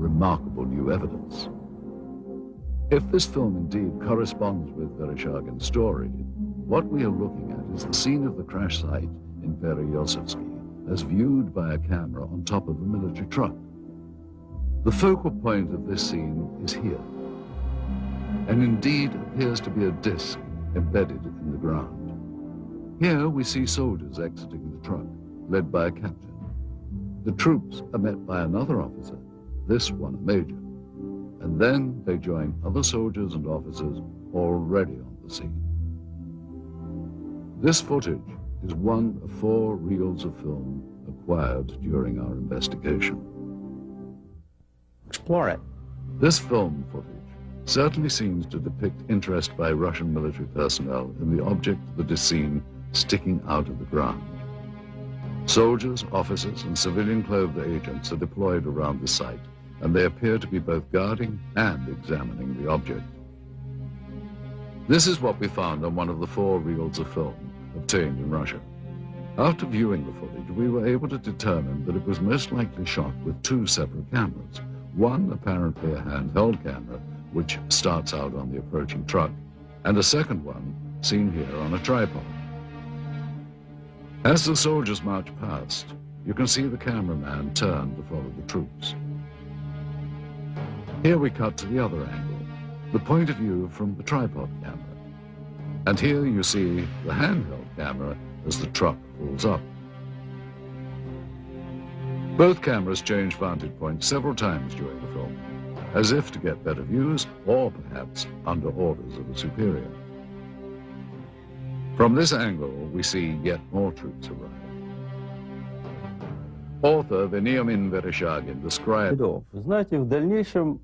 remarkable new evidence. If this film indeed corresponds with Vereshchagin's story, what we are looking at is the scene of the crash site in Pereosovsky as viewed by a camera on top of a military truck. The focal point of this scene is here, and indeed appears to be a disc embedded in the ground. Here we see soldiers exiting the truck, led by a captain. The troops are met by another officer, this one a major, and then they join other soldiers and officers already on the scene. This footage is one of 4 reels of film acquired during our investigation. Explore it. This film footage certainly seems to depict interest by Russian military personnel in the object that is seen sticking out of the ground. Soldiers, officers, and civilian-clothed agents are deployed around the site, and they appear to be both guarding and examining the object. This is what we found on one of the 4 reels of film obtained in Russia. After viewing the footage, we were able to determine that it was most likely shot with 2 separate cameras. One apparently a handheld camera, which starts out on the approaching truck, and a second one seen here on a tripod. As the soldiers march past, you can see the cameraman turn to follow the troops. Here we cut to the other angle, the point of view from the tripod camera. And here you see the handheld camera as the truck pulls up. Both cameras change vantage points several times during the film, as if to get better views or perhaps under orders of a superior. From this angle, we see yet more troops arrive. Author Veniamin Vereshchagin described... Вы знаете, в дальнейшем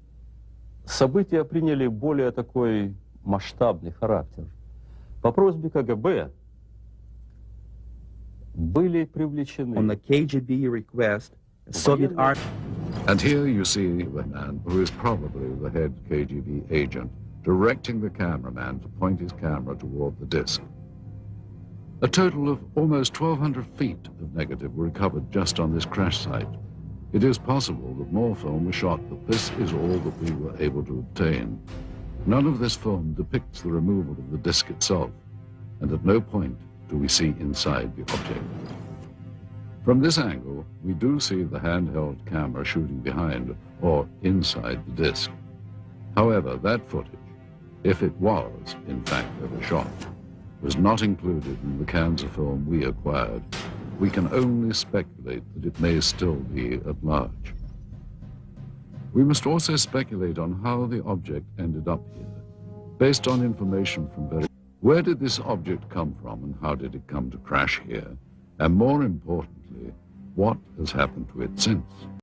события приняли более такой масштабный характер. По просьбе КГБ были привлечены... On the KGB request, Soviet art... And here you see the man who is probably the head KGB agent directing the cameraman to point his camera toward the disc. A total of almost 1,200 feet of negative were recovered just on this crash site. It is possible that more film was shot, but this is all that we were able to obtain. None of this film depicts the removal of the disc itself, and at no point do we see inside the object. From this angle, we do see the handheld camera shooting behind or inside the disc. However, that footage, if it was in fact ever shot, was not included in the cans of film we acquired. We can only speculate that it may still be at large. We must also speculate on how the object ended up here, based on information from where did this object come from and how did it come to crash here? And more importantly, what has happened to it since?